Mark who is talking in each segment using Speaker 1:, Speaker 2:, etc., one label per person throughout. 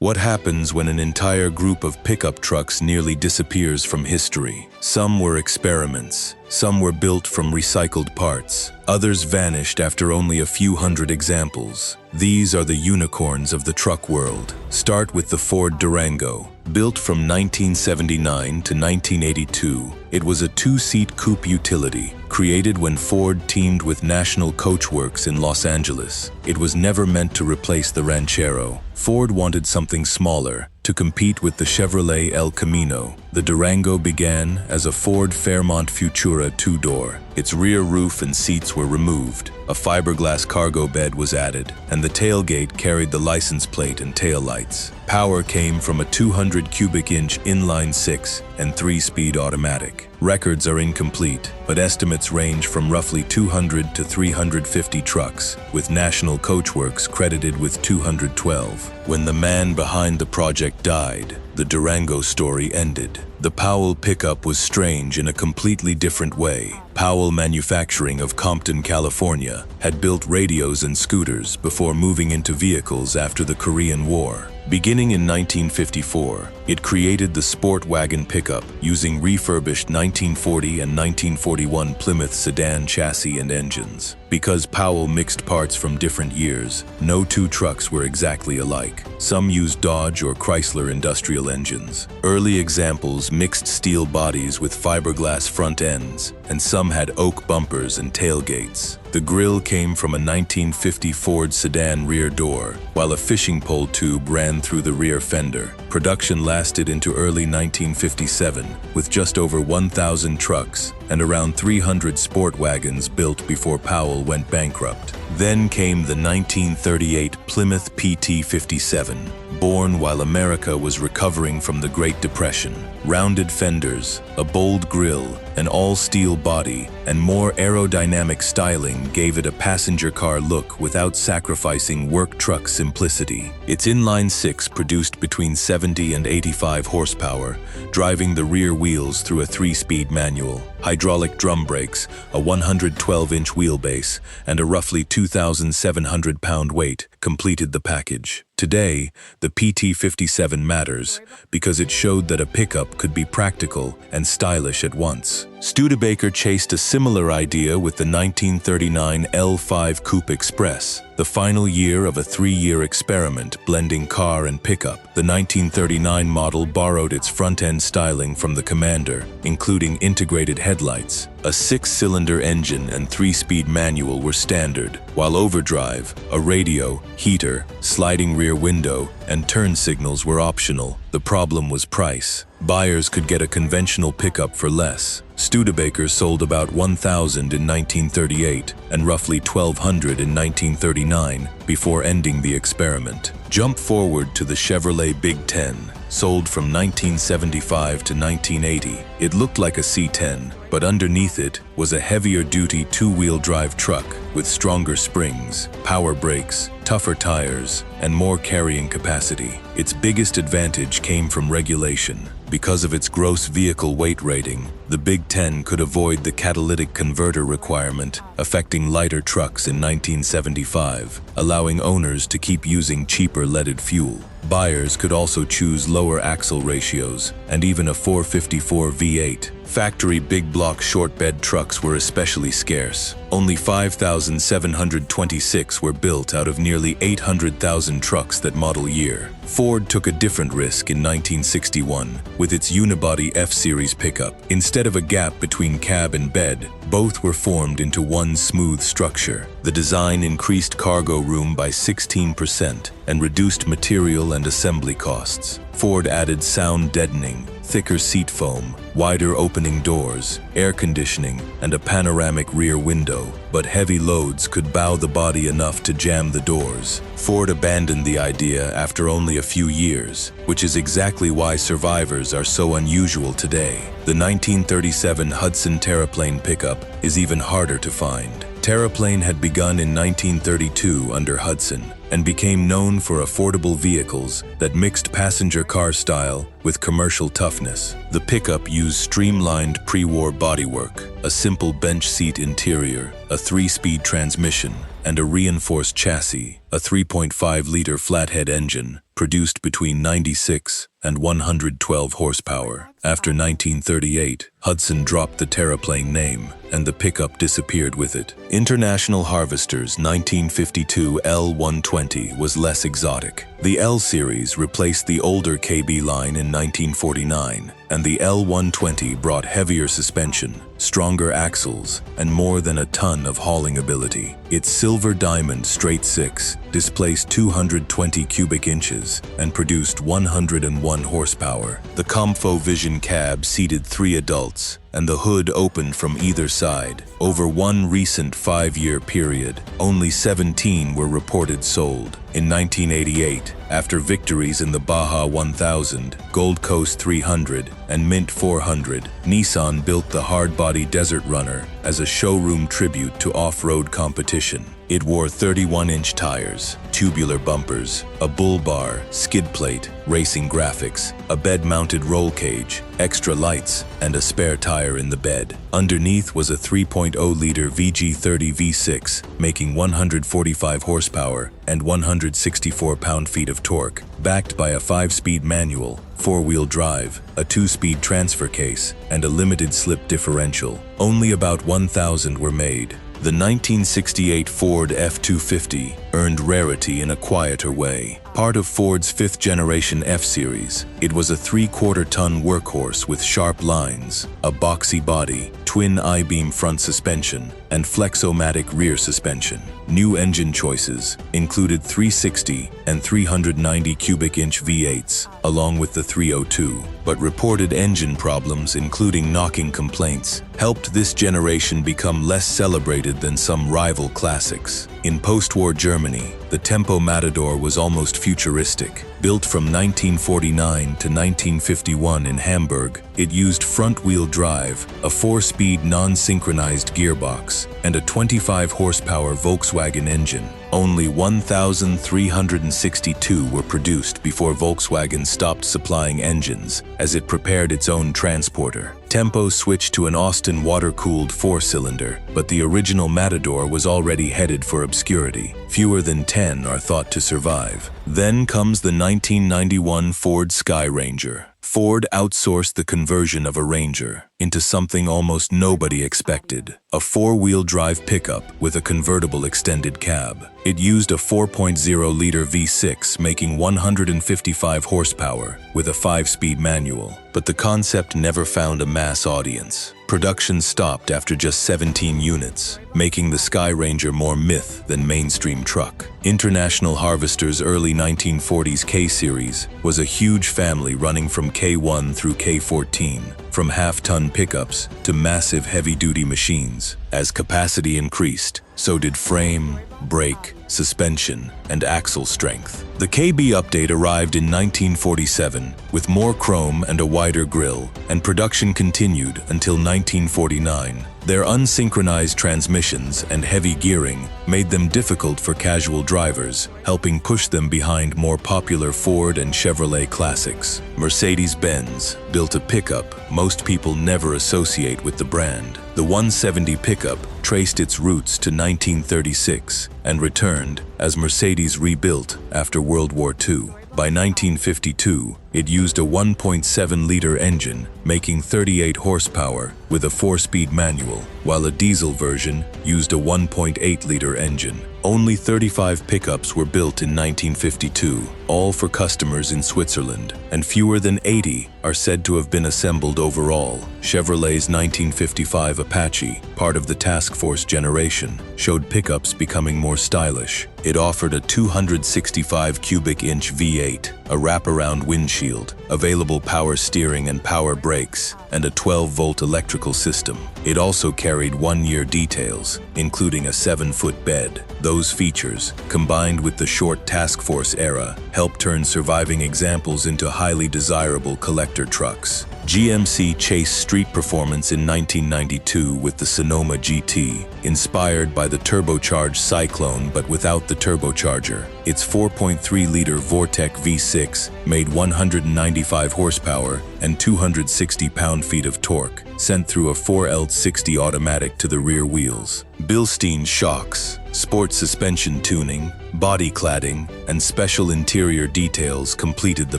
Speaker 1: What happens when an entire group of pickup trucks nearly disappears from history? Some were experiments. Some were built from recycled parts. Others vanished after only a few hundred examples. These are the unicorns of the truck world. Start with the Ford Durango. Built from 1979 to 1982, it was a two-seat coupe utility, created when Ford teamed with National Coachworks in Los Angeles. It was never meant to replace the Ranchero. Ford wanted something smaller, to compete with the Chevrolet El Camino. The Durango began as a Ford Fairmont Futura two-door. Its rear roof and seats were removed. A fiberglass cargo bed was added, and the tailgate carried the license plate and taillights. Power came from a 200 cubic inch inline-six and 3-speed automatic. Records are incomplete, but estimates range from roughly 200 to 350 trucks, with National Coachworks credited with 212. When the man behind the project died, the Durango story ended. The Powell pickup was strange in a completely different way. Powell Manufacturing of Compton, California, had built radios and scooters before moving into vehicles after the Korean War. Beginning in 1954, it created the Sport Wagon pickup using refurbished 1940 and 1941 Plymouth sedan chassis and engines. Because Powell mixed parts from different years, no two trucks were exactly alike. Some used Dodge or Chrysler industrial engines. Early examples mixed steel bodies with fiberglass front ends, and some had oak bumpers and tailgates. The grille came from a 1950 Ford sedan rear door, while a fishing pole tube ran through the rear fender. Production lasted into early 1957, with just over 1,000 trucks and around 300 sport wagons built before Powell went bankrupt. Then came the 1938 Plymouth PT-57, born while America was recovering from the Great Depression. Rounded fenders, a bold grille, an all-steel body, and more aerodynamic styling gave it a passenger car look without sacrificing work truck simplicity. Its inline-six produced between 70 and 85 horsepower, driving the rear wheels through a 3-speed manual. Hydraulic drum brakes, a 112-inch wheelbase, and a roughly 2,700-pound weight completed the package. Today, the PT-57 matters because it showed that a pickup could be practical and stylish at once. Studebaker chased a similar idea with the 1939 L5 Coupe Express, the final year of a 3-year experiment blending car and pickup. The 1939 model borrowed its front-end styling from the Commander, including integrated headlights. A 6-cylinder engine and 3-speed manual were standard, while overdrive, a radio, heater, sliding rear window, and turn signals were optional. The problem was price. Buyers could get a conventional pickup for less. Studebaker sold about 1,000 in 1938 and roughly 1,200 in 1939 before ending the experiment. Jump forward to the Chevrolet Big Ten. Sold from 1975 to 1980, it looked like a C10, but underneath it was a heavier-duty 2-wheel drive truck with stronger springs, power brakes, tougher tires, and more carrying capacity. Its biggest advantage came from regulation. Because of its gross vehicle weight rating, the Big Ten could avoid the catalytic converter requirement, affecting lighter trucks in 1975, allowing owners to keep using cheaper leaded fuel. Buyers could also choose lower axle ratios and even a 454 V8. Factory big block short bed trucks were especially scarce. Only 5,726 were built out of nearly 800,000 trucks that model year. Ford took a different risk in 1961 with its unibody F-Series pickup. Instead of a gap between cab and bed, both were formed into one smooth structure. The design increased cargo room by 16% and reduced material and assembly costs. Ford added sound deadening, thicker seat foam, wider opening doors, air conditioning, and a panoramic rear window, but heavy loads could bow the body enough to jam the doors. Ford abandoned the idea after only a few years, which is exactly why survivors are so unusual today. The 1937 Hudson Terraplane pickup is even harder to find. Terraplane had begun in 1932 under Hudson and became known for affordable vehicles that mixed passenger car style with commercial toughness. The pickup used streamlined pre-war bodywork, a simple bench seat interior, a 3-speed transmission, and a reinforced chassis, a 3.5-liter flathead engine, produced between 96 and 112 horsepower. After 1938, Hudson dropped the Terraplane name, and the pickup disappeared with it. International Harvester's 1952 L120 was less exotic. The L series replaced the older KB line in 1949, and the L120 brought heavier suspension, stronger axles, and more than a ton of hauling ability. Its silver diamond straight six displaced 220 cubic inches and produced 101 horsepower. The Comfo Vision cab seated 3 adults, and the hood opened from either side. Over one recent 5-year period, only 17 were reported sold. In 1988, after victories in the Baja 1000, Gold Coast 300, and Mint 400, Nissan built the Hardbody Desert Runner as a showroom tribute to off-road competition. It wore 31-inch tires, tubular bumpers, a bull bar, skid plate, racing graphics, a bed-mounted roll cage, extra lights, and a spare tire in the bed. Underneath was a 3.0-liter VG30 V6, making 145 horsepower and 164 pound-feet of torque, backed by a 5-speed manual, 4-wheel drive, a 2-speed transfer case, and a limited slip differential. Only about 1,000 were made. The 1968 Ford F-250 earned rarity in a quieter way. Part of Ford's 5th-generation F-Series, it was a 3/4-ton workhorse with sharp lines, a boxy body, twin I-beam front suspension, and Flexomatic rear suspension. New engine choices included 360 and 390 cubic inch V8s, along with the 302, but reported engine problems, including knocking complaints, helped this generation become less celebrated than some rival classics. In post-war Germany, the Tempo Matador was almost futuristic. Built from 1949 to 1951 in Hamburg, it used front-wheel drive, a 4-speed non-synchronized gearbox, and a 25-horsepower Volkswagen engine. Only 1,362 were produced before Volkswagen stopped supplying engines, as it prepared its own transporter. Tempo switched to an Austin water-cooled 4-cylinder, but the original Matador was already headed for obscurity. Fewer than 10 are thought to survive. Then comes the 1991 Ford Sky Ranger. Ford outsourced the conversion of a Ranger into something almost nobody expected, a 4-wheel drive pickup with a convertible extended cab. It used a 4.0-liter V6 making 155 horsepower with a 5-speed manual, but the concept never found a mass audience. Production stopped after just 17 units, making the Sky Ranger more myth than mainstream truck. International Harvester's early 1940s K-Series was a huge family running from K1 through K14, from half-ton pickups to massive heavy-duty machines. As capacity increased, so did frame, brake, suspension, and axle strength. The KB update arrived in 1947 with more chrome and a wider grille, and production continued until 1949. Their unsynchronized transmissions and heavy gearing made them difficult for casual drivers, helping push them behind more popular Ford and Chevrolet classics. Mercedes-Benz built a pickup most people never associate with the brand. The 170 pickup traced its roots to 1936 and returned as Mercedes rebuilt after World War II. By 1952, it used a 1.7-liter engine, making 38 horsepower with a 4-speed manual, while a diesel version used a 1.8-liter engine. Only 35 pickups were built in 1952, all for customers in Switzerland, and fewer than 80 are said to have been assembled overall. Chevrolet's 1955 Apache, part of the Task Force generation, showed pickups becoming more stylish. It offered a 265 cubic inch V8, a wraparound windshield, available power steering and power brakes, and a 12-volt electrical system. It also carried 1-year details, including a 7-foot bed. Those features, combined with the short Task Force era, helped turn surviving examples into highly desirable collector trucks. GMC chased street performance in 1992 with the Sonoma GT, inspired by the turbocharged Cyclone but without the turbocharger. Its 4.3-liter Vortec V6 made 195 horsepower and 260 pound-feet of torque, sent through a 4L60 automatic to the rear wheels. Bilstein shocks, sport suspension tuning, body cladding, and special interior details completed the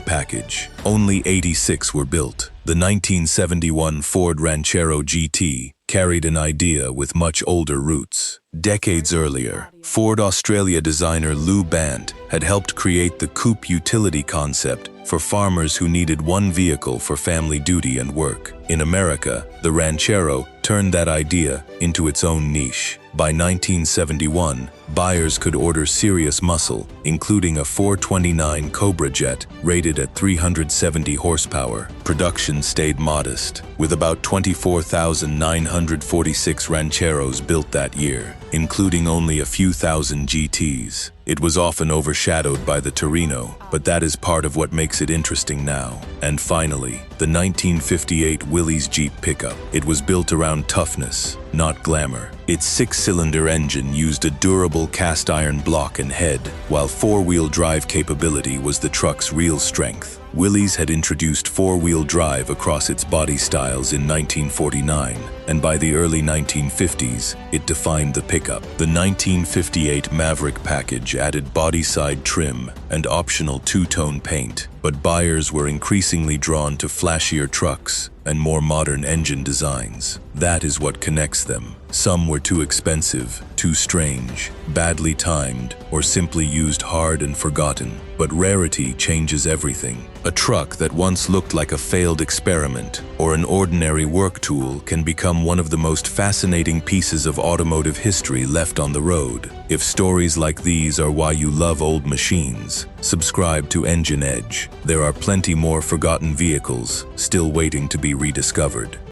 Speaker 1: package. Only 86 were built. The 1971 Ford Ranchero GT carried an idea with much older roots. Decades earlier, Ford Australia designer Lou Bant had helped create the coupe utility concept for farmers who needed one vehicle for family duty and work. In America, the Ranchero turned that idea into its own niche. By 1971, buyers could order serious muscle, including a 429 Cobra jet rated at 370 horsepower. Production stayed modest, with about 24,946 Rancheros built that year, including only a few thousand GTs. It was often overshadowed by the Torino, but that is part of what makes it interesting now. And finally, the 1958 Willys Jeep pickup. It was built around toughness, not glamour. Its six-cylinder engine used a durable cast-iron block and head, while four-wheel drive capability was the truck's real strength. Willys had introduced four-wheel drive across its body styles in 1949, and by the early 1950s, it defined the pickup. The 1958 Maverick package added body-side trim and optional two-tone paint, but buyers were increasingly drawn to flashier trucks and more modern engine designs. That is what connects them. Some were too expensive, too strange, badly timed, or simply used hard and forgotten. But rarity changes everything. A truck that once looked like a failed experiment or an ordinary work tool can become one of the most fascinating pieces of automotive history left on the road. If stories like these are why you love old machines, subscribe to Engine Edge. There are plenty more forgotten vehicles still waiting to be rediscovered.